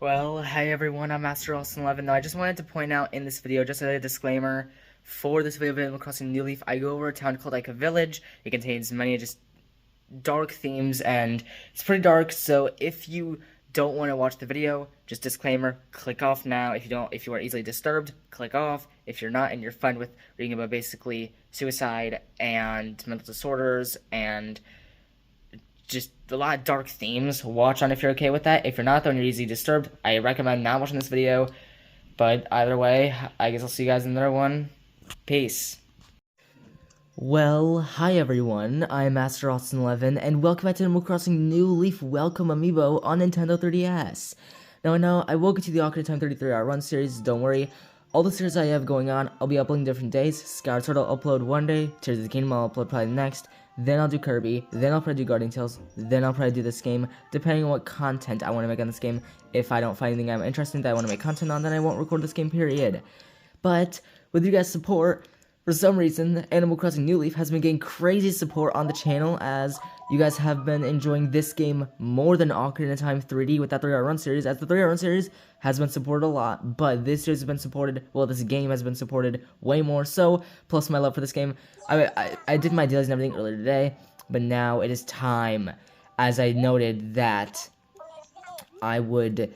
Well, hi everyone, I'm Master Austin11. Now, I just wanted to point out in this video, just a disclaimer, for this video of Animal Crossing New Leaf, I go over a town called Aika Village. It contains many just dark themes, and it's pretty dark, so if you don't want to watch the video, just disclaimer, click off now. If you are easily disturbed, click off. If you're not and you're fine with reading about basically suicide and mental disorders and just a lot of dark themes, watch on if you're okay with that. If you're not, though, and you're easily disturbed, I recommend not watching this video. But either way, I guess I'll see you guys in another one. Peace. Well, hi everyone, I'm Master Austin11, and welcome back to Animal Crossing New Leaf Welcome Amiibo on Nintendo 3DS. Now I know I will get to the Ocarina of Time 33-hour run series, don't worry. All the series I have going on, I'll be uploading different days. Skyward Sword I'll upload one day, Tears of the Kingdom I'll upload probably the next, then I'll do Kirby, then I'll probably do Guardian Tales, then I'll probably do this game, depending on what content I want to make on this game. If I don't find anything I'm interested in that I want to make content on, then I won't record this game, period. But, with you guys' support, for some reason, Animal Crossing New Leaf has been getting crazy support on the channel, as you guys have been enjoying this game more than Ocarina of Time 3D with that 3-hour run series, as the 3-hour run series has been supported a lot, but this series has been supported, well, this game has been supported way more so, plus my love for this game. I did my dailies and everything earlier today, but now it is time, as I noted that I would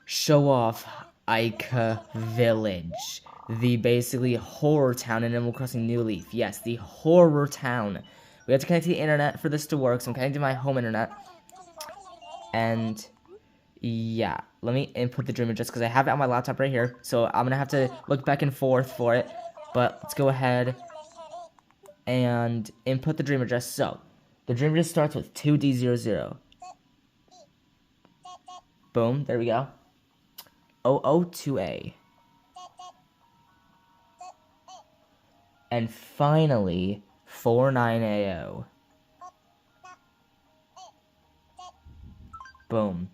show off Aika Village, the basically horror town in Animal Crossing New Leaf. Yes, the horror town. We have to connect to the internet for this to work, so I'm connecting to my home internet. And yeah, let me input the dream address because I have it on my laptop right here. So I'm gonna have to look back and forth for it. But let's go ahead and input the dream address. So the dream address starts with 2D00. Boom, there we go. 002A. And finally, 49AO. Boom.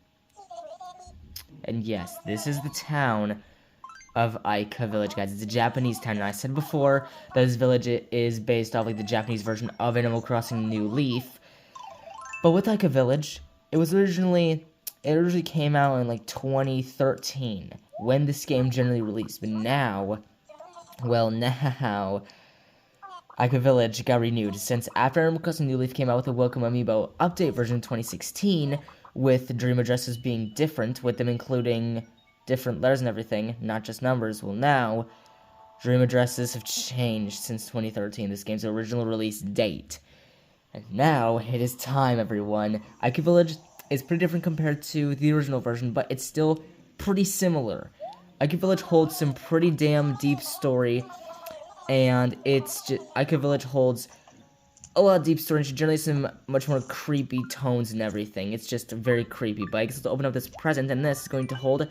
And yes, this is the town of Aika Village, guys. It's a Japanese town, and I said before that this village is based off like the Japanese version of Animal Crossing New Leaf. But with Aika Village, it originally came out in like 2013 when this game generally released. But now, well, now Aika Village got renewed, since after Animal Crossing New Leaf came out with a Welcome Amiibo update version 2016, with dream addresses being different, with them including different letters and everything, not just numbers. Well, now, dream addresses have changed since 2013, this game's original release date. And now, it is time, everyone. Aika Village is pretty different compared to the original version, but it's still pretty similar. Aika Village holds some pretty damn deep story, and it's just, Aika Village holds a lot of deep story, and generally some much more creepy tones and everything. It's just very creepy. But I guess let's open up this present, and this is going to hold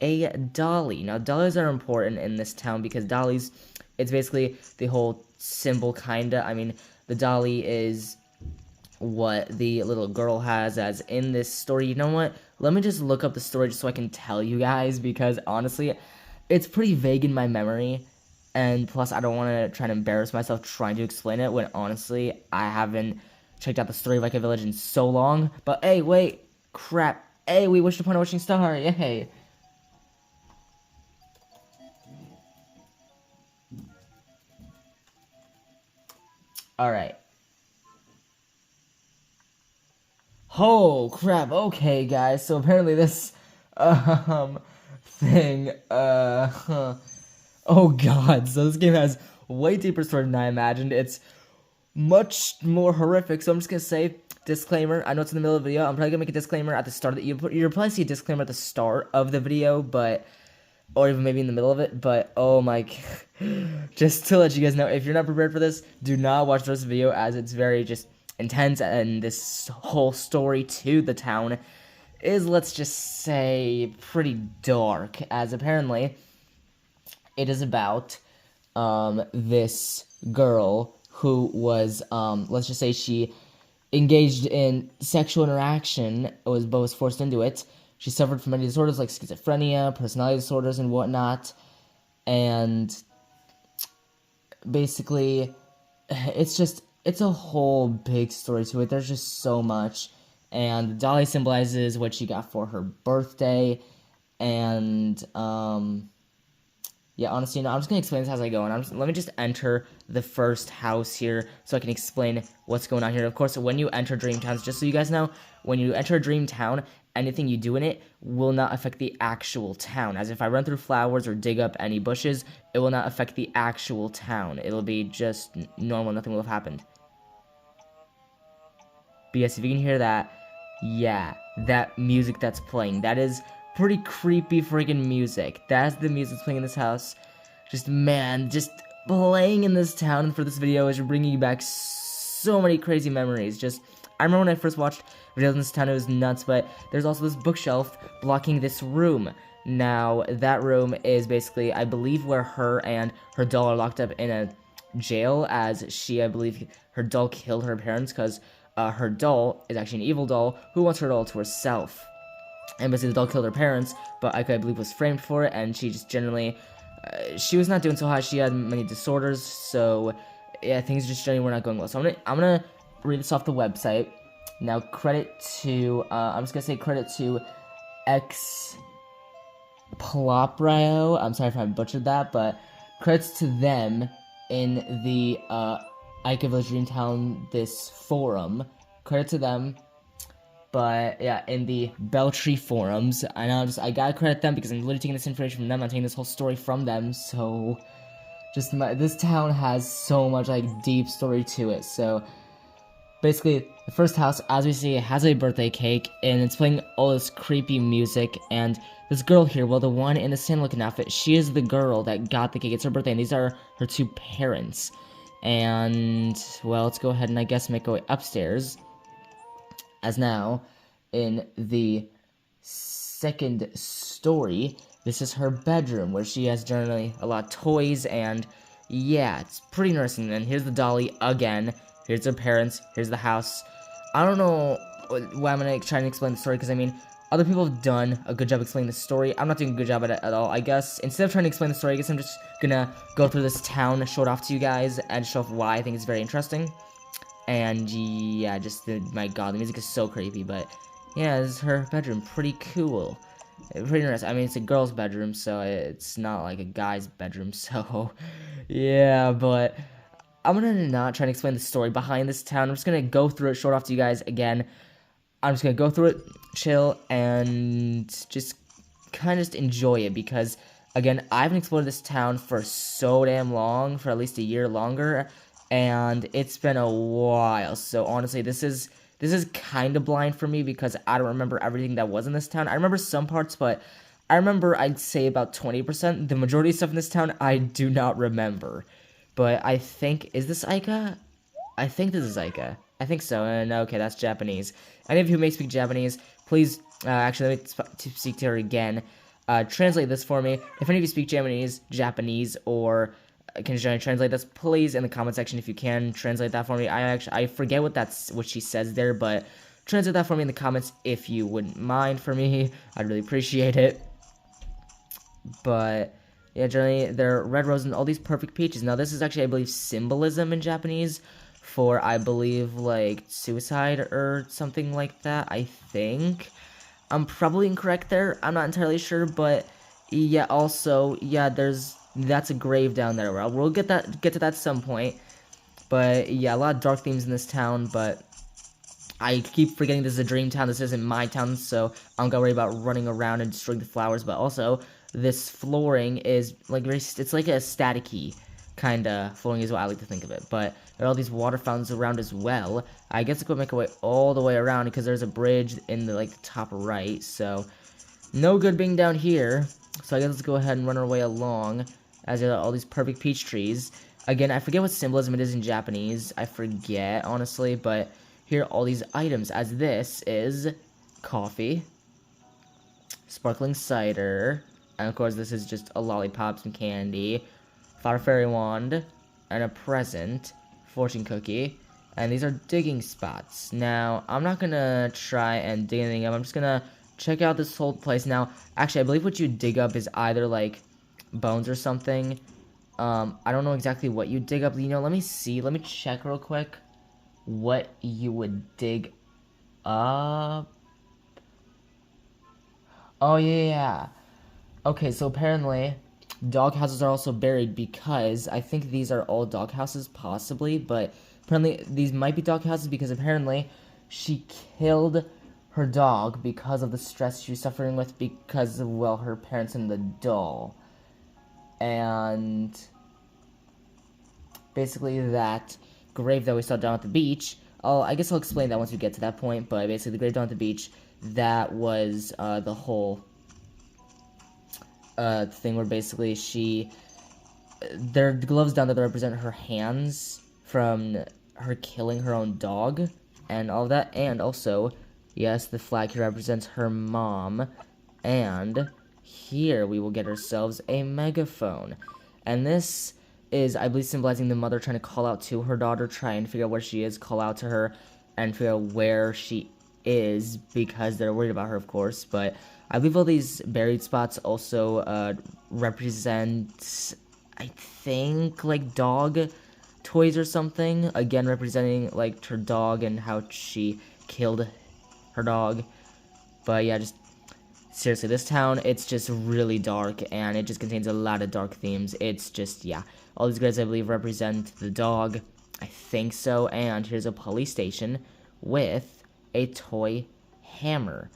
a dolly. Now, dollies are important in this town because dollies, it's basically the whole symbol, kinda. I mean, the dolly is what the little girl has as in this story. You know what? Let me just look up the story just so I can tell you guys, because honestly, it's pretty vague in my memory. And plus, I don't want to try to embarrass myself trying to explain it when, honestly, I haven't checked out the story of Aika Village in so long. But, hey, wait. Crap. Hey, we wish upon a wishing star. Yay. Alright. Oh, crap. Okay, guys. So, apparently this, thing, oh god, so this game has way deeper story than I imagined. It's much more horrific, so I'm just gonna say, disclaimer, I know it's in the middle of the video, I'm probably gonna make a disclaimer at the start of the, you'll probably see a disclaimer at the start of the video, but, or even maybe in the middle of it, but, oh my, just to let you guys know, if you're not prepared for this, do not watch the rest of the video, as it's very just intense, and this whole story to the town is, let's just say, pretty dark, as apparently it is about this girl who was, let's just say she engaged in sexual interaction, but was forced into it. She suffered from many disorders like schizophrenia, personality disorders, and whatnot. And basically, it's a whole big story to it. There's just so much. And the dolly symbolizes what she got for her birthday. And yeah, honestly, no, I'm just gonna explain this as I go, and let me just enter the first house here so I can explain what's going on here. Of course, when you enter Dreamtowns, just so you guys know, when you enter a Dreamtown, anything you do in it will not affect the actual town. As if I run through flowers or dig up any bushes, it will not affect the actual town. It'll be just normal, nothing will have happened. But yes, if you can hear that, yeah, that music that's playing, that is pretty creepy freaking music. That's the music that's playing in this house. Just, man, just playing in this town for this video is bringing back so many crazy memories. Just, I remember when I first watched videos in this town, it was nuts, but there's also this bookshelf blocking this room. Now, that room is basically, I believe, where her and her doll are locked up in a jail, as she, I believe, her doll killed her parents, because her doll is actually an evil doll who wants her doll to herself. And basically the doll killed her parents, but Aika, I believe, was framed for it, and she just generally, she was not doing so hot. She had many disorders, so yeah, things just generally were not going well. So I'm gonna read this off the website. Now, credit to, I'm just gonna say credit to X Ploprio. I'm sorry if I butchered that, but credits to them in the Aika Village Dreamtown, this forum. Credit to them. But yeah, in the Beltree forums, I gotta credit them because I'm literally taking this information from them. I'm taking this whole story from them. So, this town has so much like deep story to it. So, basically, the first house, as we see, has a birthday cake, and it's playing all this creepy music. And this girl here, well, the one in the Santa-looking outfit, she is the girl that got the cake. It's her birthday, and these are her two parents. And well, let's go ahead and I guess make our way upstairs. As now, in the second story, this is her bedroom, where she has generally a lot of toys, and yeah, it's pretty interesting. And here's the dolly again, here's her parents, here's the house. I don't know why I'm gonna try and explain the story, because I mean, other people have done a good job explaining the story. I'm not doing a good job at it at all. I guess, instead of trying to explain the story, I guess I'm just gonna go through this town, show it off to you guys, and show off why I think it's very interesting. And yeah, my god, the music is so creepy, but yeah, this is her bedroom. Pretty cool. Pretty interesting. I mean, it's a girl's bedroom, so it's not like a guy's bedroom, so yeah, but I'm gonna not try to explain the story behind this town. I'm just gonna go through it, show it off to you guys again. I'm just gonna go through it, chill, and just kind of just enjoy it, because again, I haven't explored this town for so damn long, for at least a year longer, and it's been a while. So honestly, this is kind of blind for me, because I don't remember everything that was in this town. I remember some parts, but I remember, I'd say, about 20%. The majority of stuff in this town I do not remember. But I think, is this Aika? I think this is Aika. I think so. And okay, that's Japanese. Any of you who may speak Japanese, please, actually, let me speak to her again. Translate this for me. If any of you speak Japanese, or can you translate this, please, in the comment section if you can translate that for me. I forget what she says there, but translate that for me in the comments if you wouldn't mind for me. I'd really appreciate it. But yeah, generally they're red roses and all these perfect peaches. Now this is actually, I believe, symbolism in Japanese for, I believe, like suicide or something like that. I think I'm probably incorrect there. I'm not entirely sure, but yeah. Also, yeah, that's a grave down there. We'll get to that at some point. But yeah, a lot of dark themes in this town, but I keep forgetting this is a dream town. This isn't my town, so I don't gotta worry about running around and destroying the flowers. But also, this flooring is like it's like a staticky kind of flooring is what I like to think of it. But there are all these water fountains around as well. I guess I could make a way all the way around, because there's a bridge in the like top right. So no good being down here. So I guess let's go ahead and run our way along, as there are all these perfect peach trees. Again, I forget what symbolism it is in Japanese. I forget, honestly, but here are all these items, as this is coffee, sparkling cider, and of course this is just a lollipop, some candy, flower fairy wand, and a present, fortune cookie, and these are digging spots. Now, I'm not gonna try and dig anything up. I'm just gonna check out this whole place. Now, actually, I believe what you dig up is either like bones or something. I don't know exactly what you dig up. You know, let me see. Let me check real quick what you would dig up. Oh, yeah. Okay, so apparently dog houses are also buried because I think these are all dog houses, possibly, but apparently these might be dog houses because apparently she killed her dog because of the stress she was suffering with because of, well, her parents and the doll. And basically that grave that we saw down at the beach, I guess I'll explain that once we get to that point, but basically the grave down at the beach, that was the whole thing where basically there are gloves down there that represent her hands from her killing her own dog and all that, and also, yes, the flag here represents her mom, and here we will get ourselves a megaphone, and this is, I believe, symbolizing the mother trying to call out to her daughter, try and figure out where she is, call out to her, and figure out where she is, because they're worried about her, of course, but I believe all these buried spots also represent, I think, like dog toys or something, again representing like her dog and how she killed her dog. But yeah, just seriously, this town, it's just really dark, and it just contains a lot of dark themes. It's just, yeah, all these grids I believe represent the dog, I think so, and here's a police station with a toy hammer.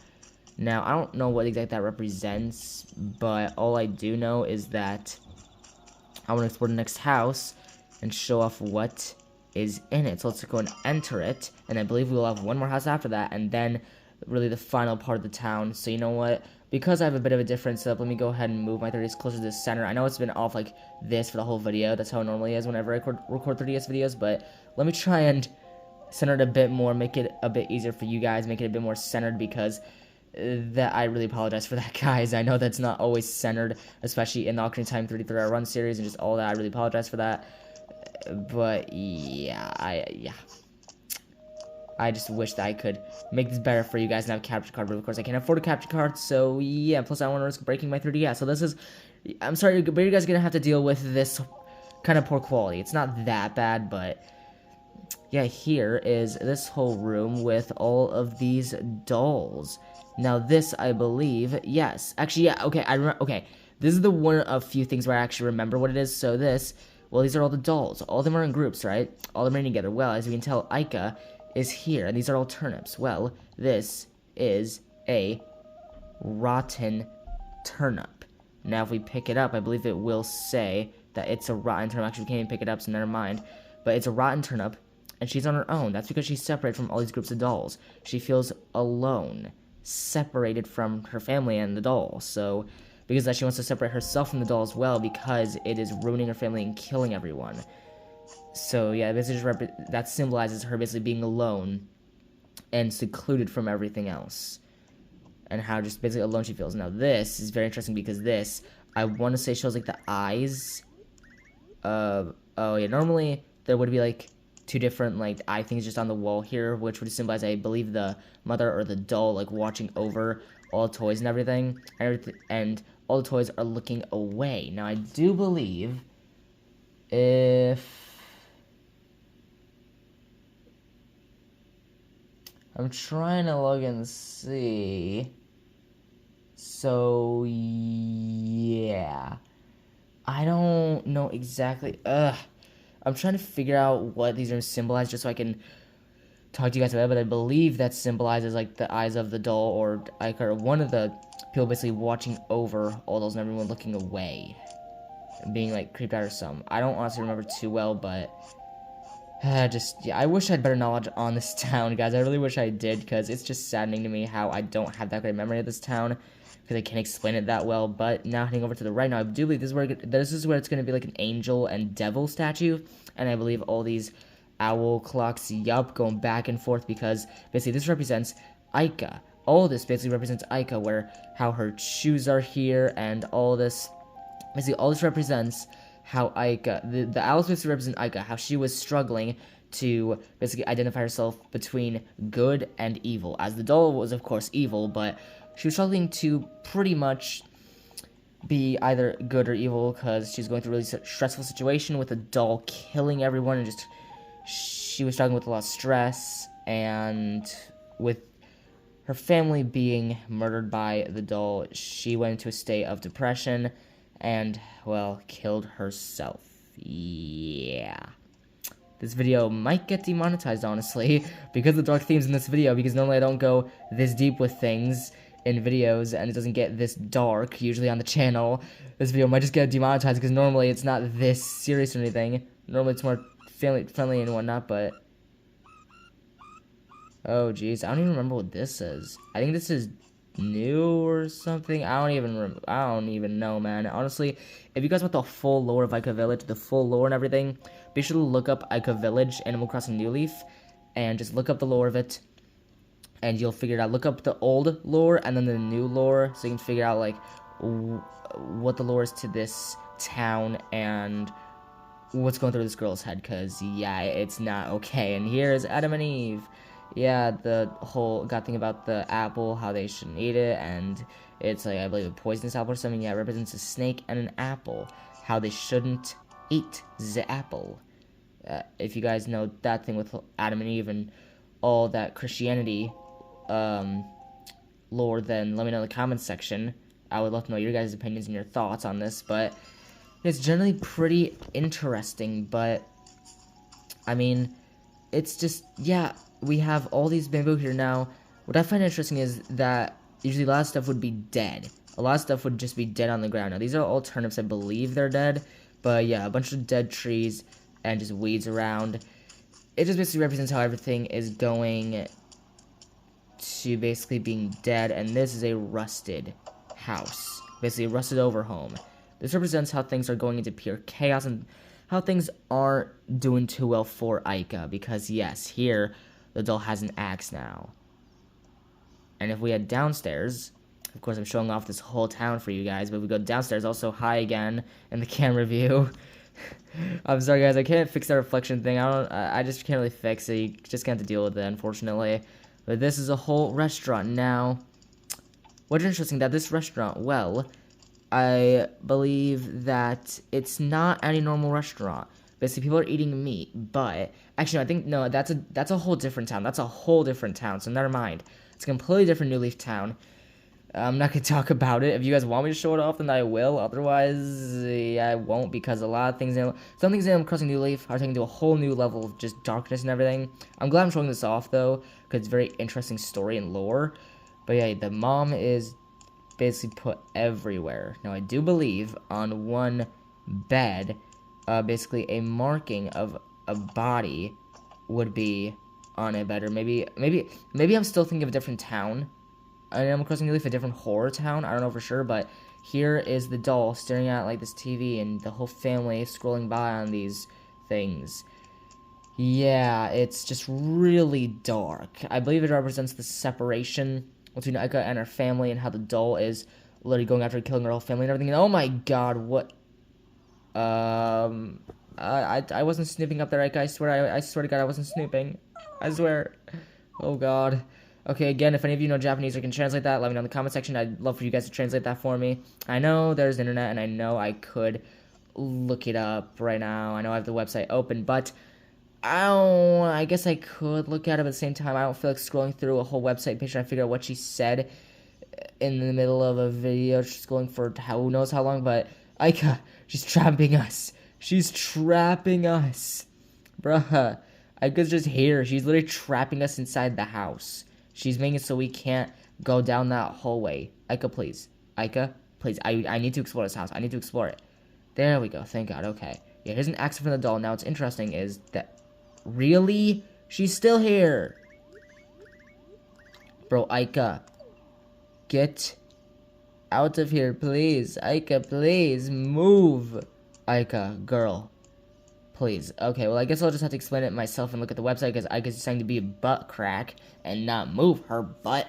Now, I don't know what exactly that represents, but all I do know is that I want to explore the next house and show off what is in it. So let's go and enter it, and I believe we will have one more house after that, and then really the final part of the town. So you know what? Because I have a bit of a different setup, let me go ahead and move my 3DS closer to the center. I know it's been off like this for the whole video. That's how it normally is whenever I record 3DS videos, but let me try and center it a bit more, make it a bit easier for you guys, make it a bit more centered, because that I really apologize for that, guys. I know that's not always centered, especially in the Ocarina of Time 33-hour run series and just all that. I really apologize for that. But yeah, I just wish that I could make this better for you guys and have a capture card, but of course I can't afford a capture card, so yeah, plus I don't want to risk breaking my 3DS. So this is, I'm sorry, but you guys are gonna have to deal with this kind of poor quality. It's not that bad, but yeah, here is this whole room with all of these dolls. Now this, I believe, yes, actually, yeah, okay, okay, this is the one of few things where I actually remember what it is. So this, well, these are all the dolls. All of them are in groups, right? All of them are together. Well, as you can tell, Aika is here, and these are all turnips. Well, this is a rotten turnip. Now, if we pick it up, I believe it will say that it's a rotten turnip. Actually, we can't even pick it up, so never mind. But it's a rotten turnip, and she's on her own. That's because she's separated from all these groups of dolls. She feels alone, separated from her family and the doll. So, because that she wants to separate herself from the doll as well, because it is ruining her family and killing everyone. So yeah, basically that symbolizes her basically being alone and secluded from everything else, and how just basically alone she feels. Now this is very interesting because this, I want to say, shows like the eyes. Oh yeah, normally there would be like two different like eye things just on the wall here, which would symbolize, I believe, the mother or the doll like watching over all the toys and everything, and all the toys are looking away. Now I do believe if I'm trying to look and see. So yeah, I don't know exactly. I'm trying to figure out what these are symbolize just so I can talk to you guys about it, but I believe that symbolizes like the eyes of the doll or like, or one of the people basically watching over all those and everyone looking away and being like creeped out or something. I don't honestly remember too well, but just, yeah, I wish I had better knowledge on this town, guys. I really wish I did, because it's just saddening to me how I don't have that great memory of this town, because I can't explain it that well. But now heading over to the right now, I do believe this is where it's going to be like an angel and devil statue, and I believe all these owl clocks, yup, going back and forth, because basically this represents Aika. All this basically represents Aika, where how her shoes are here, and all this, basically all this represents how Aika, the owls basically represent Aika, how she was struggling to basically identify herself between good and evil, as the doll was of course evil, but she was struggling to pretty much be either good or evil, because she's going through a really stressful situation with a doll killing everyone, and just she was struggling with a lot of stress, and with her family being murdered by the doll, she went into a state of depression and, well, killed herself. Yeah. This video might get demonetized, honestly, because of the dark themes in this video, because normally I don't go this deep with things in videos, and it doesn't get this dark, usually on the channel. This video might just get demonetized, because normally it's not this serious or anything. Normally it's more family-friendly and whatnot, but... Oh, jeez, I don't even remember what this is. I think this is new or something. I don't even know, man. Honestly, if you guys want the full lore of Aika Village, the full lore and everything, be sure to look up Aika Village, Animal Crossing New Leaf, and just look up the lore of it, and you'll figure it out. Look up the old lore and then the new lore, so you can figure out, like, what the lore is to this town and what's going through this girl's head, because, yeah, it's not okay. And here's Adam and Eve. Yeah, the whole God thing about the apple, how they shouldn't eat it, and it's, like, I believe a poisonous apple or something. Yeah, it represents a snake and an apple, how they shouldn't eat the apple. If you guys know that thing with Adam and Eve and all that Christianity lore, then let me know in the comments section. I would love to know your guys' opinions and your thoughts on this, but it's generally pretty interesting. But I mean, it's just, yeah, we have all these bamboo here now. What I find interesting is that usually a lot of stuff would be dead. A lot of stuff would just be dead on the ground. Now, these are all turnips. I believe they're dead. But yeah, a bunch of dead trees and just weeds around. It just basically represents how everything is going to basically being dead. And this is a rusted house. Basically a rusted over home. This represents how things are going into pure chaos and how things aren't doing too well for Aika. Because yes, here the doll has an axe now. And if we head downstairs, of course I'm showing off this whole town for you guys, but we go downstairs, also hi again in the camera view. I'm sorry guys, I can't fix that reflection thing. I just can't really fix it. You just can't have to deal with it, unfortunately. But this is a whole restaurant now. What's interesting that this restaurant, well, I believe that it's not any normal restaurant. Basically, people are eating meat, but actually, I think no, that's a whole different town. That's a whole different town. So never mind. It's a completely different New Leaf town. I'm not gonna talk about it. If you guys want me to show it off, then I will. Otherwise, I won't, because a lot of things, some things in Animal Crossing New Leaf are taken to a whole new level of just darkness and everything. I'm glad I'm showing this off though, because it's a very interesting story and lore. But yeah, the mom is basically put everywhere. Now I do believe on one bed, basically a marking of a body would be on a bed, or maybe I'm still thinking of a different town. Animal Crossing New Leaf, a different horror town. I don't know for sure, but here is the doll staring at like this TV, and the whole family scrolling by on these things. Yeah, it's just really dark. I believe it represents the separation between Aika and her family, and how the doll is literally going after killing her whole family and everything. And oh my god, what? I wasn't snooping up there, Aika. I swear to God, I wasn't snooping. I swear. Oh god. Okay, again, if any of you know Japanese or can translate that, let me know in the comment section. I'd love for you guys to translate that for me. I know there's internet, and I know I could look it up right now. I know I have the website open, but I guess I could look at it, but at the same time, I don't feel like scrolling through a whole website page trying to figure out what she said in the middle of a video. She's going for who knows how long, but Aika, she's trapping us. She's trapping us. Bruh, Aika's just here. She's literally trapping us inside the house. She's making it so we can't go down that hallway. Aika, please. Aika, please. I need to explore this house. I need to explore it. There we go. Thank God. Okay. Yeah, here's an axe from the doll. Now, what's interesting is that... Really? She's still here. Bro, Aika. Get out of here, please. Aika, please. Move. Aika, girl. Please. Okay, well, I guess I'll just have to explain it myself and look at the website, because Aika's deciding to be a butt crack and not move her butt.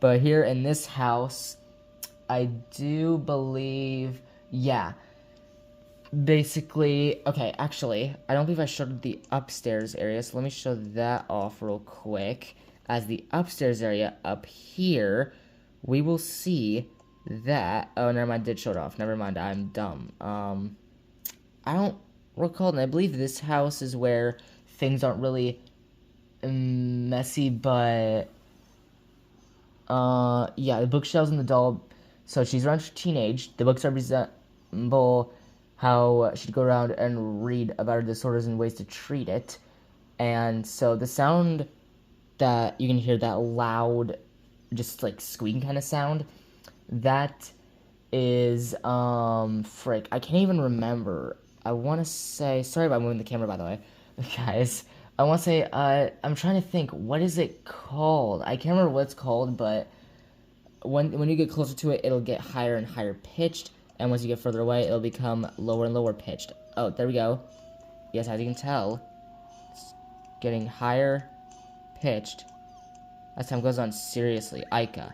But here in this house, I do believe, yeah, basically, okay, actually, I don't believe I showed the upstairs area, so let me show that off real quick. As the upstairs area up here, we will see that, oh, never mind, I did show it off, never mind, I'm dumb. I don't recall, and I believe this house is where things aren't really messy, but Yeah, the bookshelves in the doll. So she's around teenage. The books resemble how she'd go around and read about her disorders and ways to treat it. And so the sound that you can hear, that loud, just like squeaking kind of sound, that is frick. I can't even remember. I want to say, sorry about moving the camera, by the way, guys. I want to say, I'm trying to think, what is it called? I can't remember what it's called, but when you get closer to it, it'll get higher and higher pitched, and once you get further away, it'll become lower and lower pitched. Oh, there we go. Yes, as you can tell, it's getting higher pitched as time goes on. Seriously, Aika,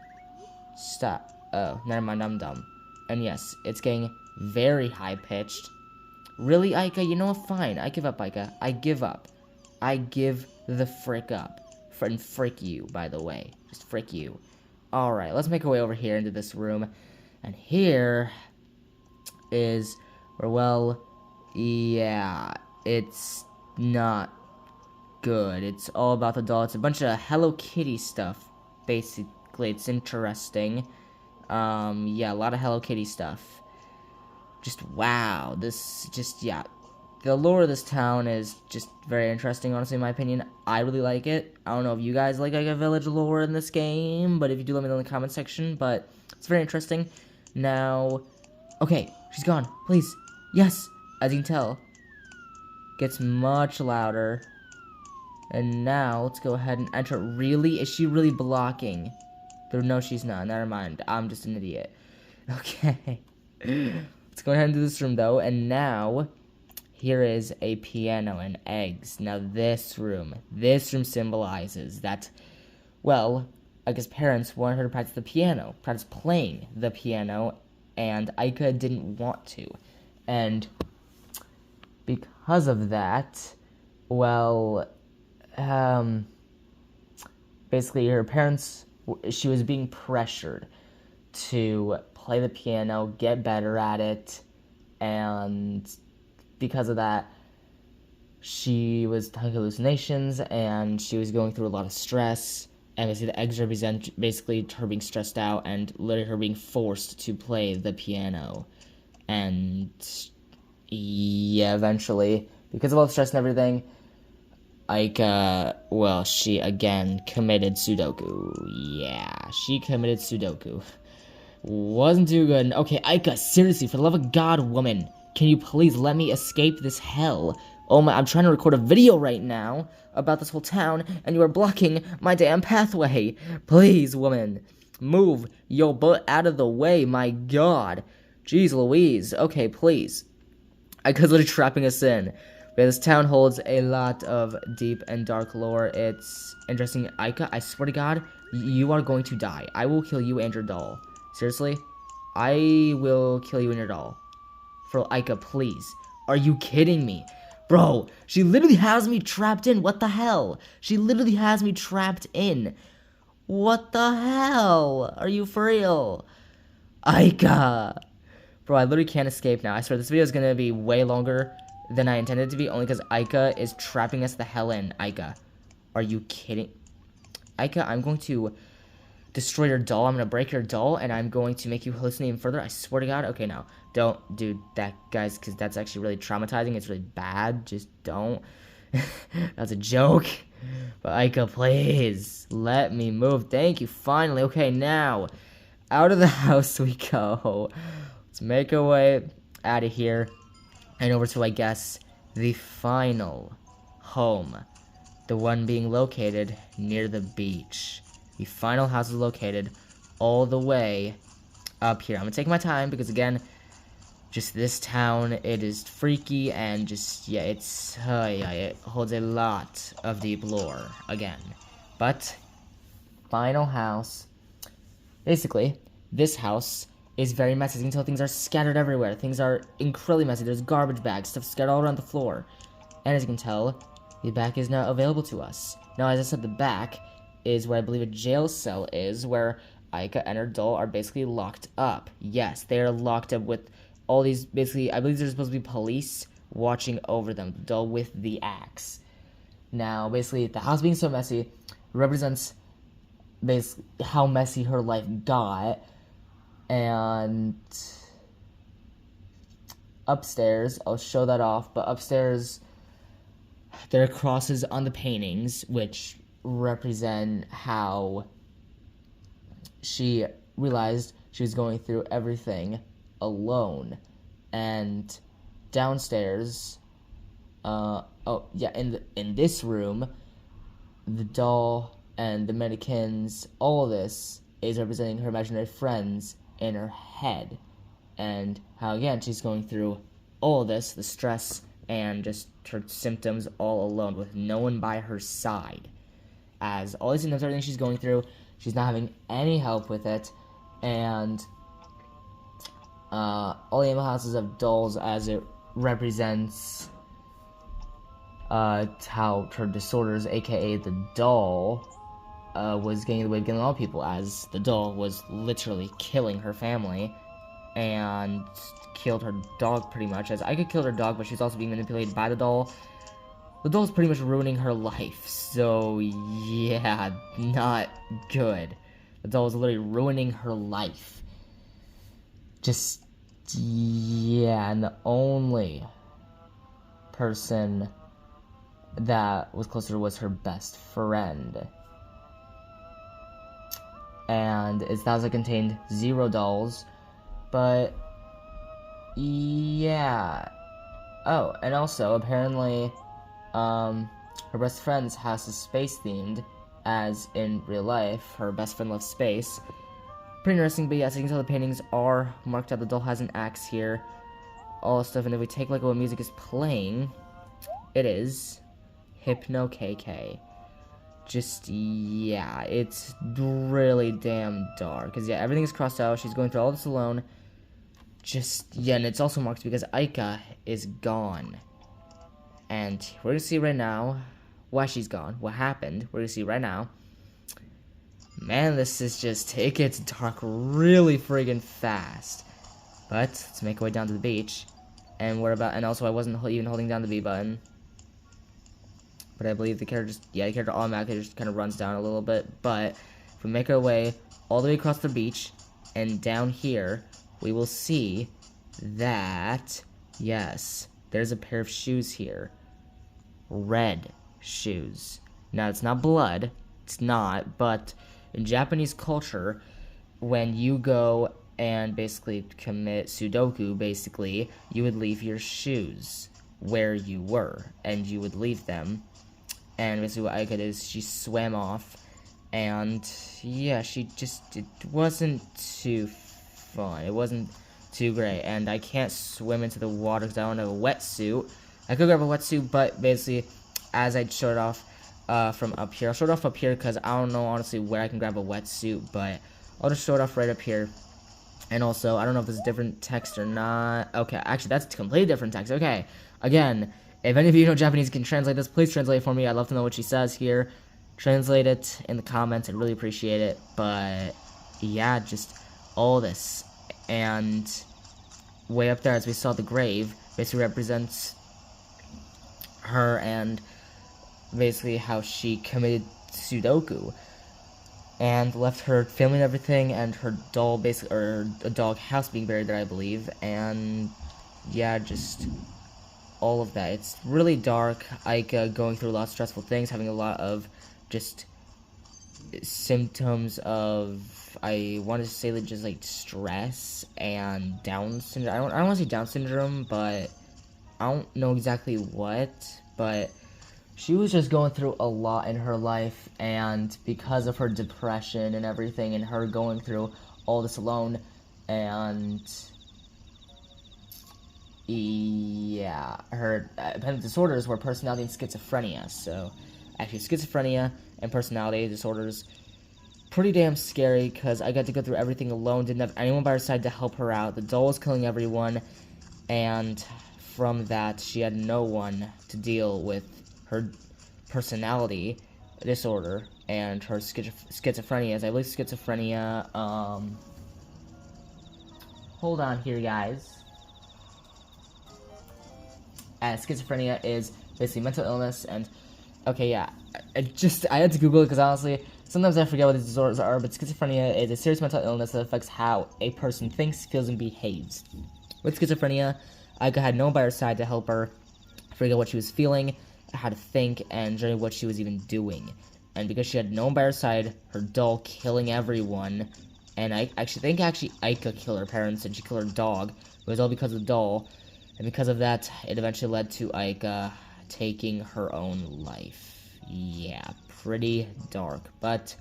stop. Oh, never mind, I'm dumb. And yes, it's getting very high pitched. Really, Aika? You know what? Fine. I give up, Aika. I give up. I give the frick up. And frick you, by the way. Just frick you. Alright, let's make our way over here into this room. And here is where, well, yeah, it's not good. It's all about the doll. It's a bunch of Hello Kitty stuff, basically. It's interesting. Yeah, a lot of Hello Kitty stuff. Just, wow, yeah. The lore of this town is just very interesting, honestly, in my opinion. I really like it. I don't know if you guys like Aika Village lore in this game, but if you do, let me know in the comment section, but it's very interesting. Now, okay, she's gone, please. Yes, as you can tell, gets much louder. And now, let's go ahead and enter. Really? Is she really blocking? No, she's not. Never mind. I'm just an idiot. Okay. Let's go ahead and do this room, though. And now, here is a piano and eggs. Now, this room symbolizes that, well, I guess parents wanted her to practice the piano, practice playing the piano, and Aika didn't want to. And because of that, well, basically her parents, she was being pressured to play the piano, get better at it, and because of that, she was having hallucinations, and she was going through a lot of stress, and basically the eggs represent basically her being stressed out, and literally her being forced to play the piano. And yeah, eventually, because of all the stress and everything, Aika, well, she again committed Sudoku. Yeah, she committed Sudoku. Wasn't too good. Okay, Aika, seriously, for the love of God, woman, can you please let me escape this hell? Oh my, I'm trying to record a video right now about this whole town, and you are blocking my damn pathway. Please, woman, move your butt out of the way, my God. Jeez Louise. Okay, please. Aika's literally trapping us in. But this town holds a lot of deep and dark lore. It's interesting. Aika, I swear to God, you are going to die. I will kill you and your doll. Seriously? I will kill you and your doll. For Aika, please. Are you kidding me? Bro, she literally has me trapped in. What the hell? She literally has me trapped in. What the hell? Are you for real? Aika. Bro, I literally can't escape now. I swear, this video is going to be way longer than I intended it to be, only because Aika is trapping us the hell in. Aika, are you kidding? Aika, I'm going to destroy your doll. I'm going to break your doll, and I'm going to make you hallucinate even further. I swear to God. Okay, now, don't do that, guys, because that's actually really traumatizing. It's really bad. Just don't. That's a joke. But Aika, please, let me move. Thank you, finally. Okay, now, out of the house we go. Let's make our way out of here and over to, I guess, the final home. The one being located near the beach. The final house is located all the way up here. I'm gonna take my time because, again, just this town, it is freaky and just, yeah, it's, yeah, it holds a lot of deep lore, again. But, final house. Basically, this house is very messy. As you can tell, things are scattered everywhere. Things are incredibly messy. There's garbage bags, stuff scattered all around the floor. And as you can tell, the back is not available to us. Now, as I said, the back is where I believe a jail cell is, where Aika and her doll are basically locked up. Yes, they are locked up with all these, basically, I believe there's supposed to be police watching over them, the doll with the axe. Now, basically, the house being so messy represents basically how messy her life got. And upstairs, I'll show that off, but upstairs there are crosses on the paintings which represent how she realized she was going through everything alone. And downstairs, in this room, the doll and the mannequins, all of this is representing her imaginary friends in her head, and how again she's going through all of this, the stress and just her symptoms all alone with no one by her side. As all these symptoms, everything she's going through, she's not having any help with it, and all the animal houses of dolls as it represents how her disorders, aka the doll, was getting in the way of getting all people, as the doll was literally killing her family and killed her dog pretty much, as Aika killed her dog, but she's also being manipulated by the doll. The doll's pretty much ruining her life, so yeah, not good. The doll is literally ruining her life. Just, yeah, and the only person that was closer was her best friend. And its thousand contained 0 dolls, but yeah. Oh, and also apparently, her best friend's house is space themed, as in real life, her best friend loves space. Pretty interesting, but yes, you can tell the paintings are marked out. The doll has an axe here, all this stuff, and if we take a look at what music is playing, it is Hypno KK. Just, yeah, it's really damn dark. Because, yeah, everything is crossed out. She's going through all this alone. Just, yeah, and it's also marked because Aika is gone. And we're going to see right now why she's gone, what happened. We're going to see right now. Man, this is just, it gets dark really friggin' fast. But, let's make our way down to the beach. And and also I wasn't even holding down the B button. But I believe the character the character automatically just kind of runs down a little bit. But if we make our way all the way across the beach and down here, we will see that, yes, there's a pair of shoes here. Red shoes. Now, it's not blood. It's not. But in Japanese culture, when you go and basically commit Sudoku, basically, you would leave your shoes where you were. And you would leave them. And basically what Aika did is she swam off, and yeah, it wasn't too fun. It wasn't too great, and I can't swim into the water because I don't have a wetsuit. I could grab a wetsuit, but basically, as I showed off from up here, I'll show it off up here because I don't know honestly where I can grab a wetsuit, but I'll just show it off right up here. And also, I don't know if there's different text or not. Okay, actually, that's completely different text. Okay, again, if any of you know Japanese can translate this, please translate it for me. I'd love to know what she says here. Translate it in the comments. I'd really appreciate it. But, yeah, just all this. And way up there, as we saw the grave, basically represents her and basically how she committed Sudoku. And left her family and everything, and her doll, basically, or a dog house being buried there, I believe. And, yeah, just all of that. It's really dark. Aika going through a lot of stressful things, having a lot of just symptoms of, I want to say that just like stress and Down syndrome. I don't want to say Down syndrome, but I don't know exactly what, but she was just going through a lot in her life, and because of her depression and everything, and her going through all this alone, and yeah, her dependent disorders were personality and schizophrenia. So, actually, schizophrenia and personality disorders, pretty damn scary, because I got to go through everything alone, didn't have anyone by her side to help her out. The doll was killing everyone, and from that, she had no one to deal with her personality disorder and her schizophrenia. As I believe schizophrenia, hold on here, guys. As schizophrenia is basically mental illness, and okay, yeah, I had to Google it because honestly, Sometimes I forget what these disorders are, but schizophrenia is a serious mental illness that affects how a person thinks, feels, and behaves. With schizophrenia, Aika had no one by her side to help her figure out what she was feeling, how to think, and generally what she was even doing. And because she had no one by her side, her doll killing everyone, and I actually think Aika killed her parents and she killed her dog. It was all because of the doll, and because of that, it eventually led to Aika taking her own life. Yeah, pretty dark, but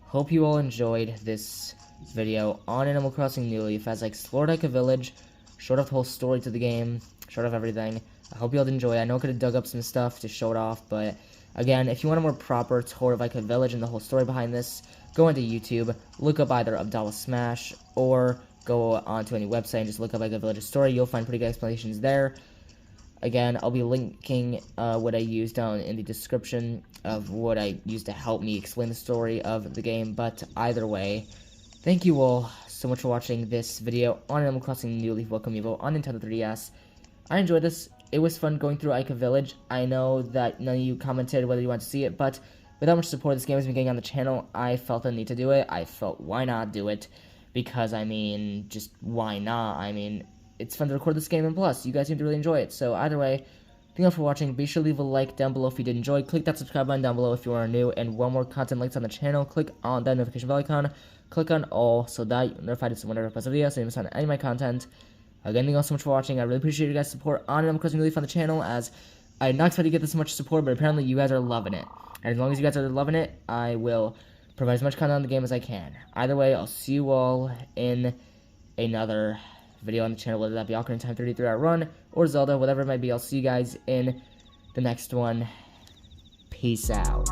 hope you all enjoyed this video on Animal Crossing New Leaf as I explored Aika Village, showed off the whole story to the game, showed off everything. I hope you all did enjoy. I know I could have dug up some stuff to show it off, but again, if you want a more proper tour of Aika Village and the whole story behind this, go into YouTube, look up either Abdallah Smash, or go onto any website and just look up Aika Village's story. You'll find pretty good explanations there. Again, I'll be linking what I used down in the description of what I used to help me explain the story of the game, but either way, thank you all so much for watching this video on Animal Crossing New Leaf Welcome Evo on Nintendo 3DS. I enjoyed this. It was fun going through Aika Village. I know that none of you commented whether you want to see it, but with how much support this game has been getting on the channel, I felt the need to do it. I felt, why not do it? Because, I mean, just why not? I mean, it's fun to record this game, and plus, you guys seem to really enjoy it. So, either way, thank you all for watching. Be sure to leave a like down below if you did enjoy. Click that subscribe button down below if you are new. And one more content links on the channel. Click on that notification bell icon. Click on all so that you're notified whenever I post a video, so you don't miss out on any of my content. Again, thank you all so much for watching. I really appreciate your guys' support on Animal Crossing New Leaf on the channel, as I did not expect to get this much support, but apparently you guys are loving it. And as long as you guys are loving it, I will provide as much content on the game as I can. Either way, I'll see you all in another video on the channel, whether that be Ocarina of Time 33-hour run, or Zelda, whatever it might be. I'll see you guys in the next one. Peace out.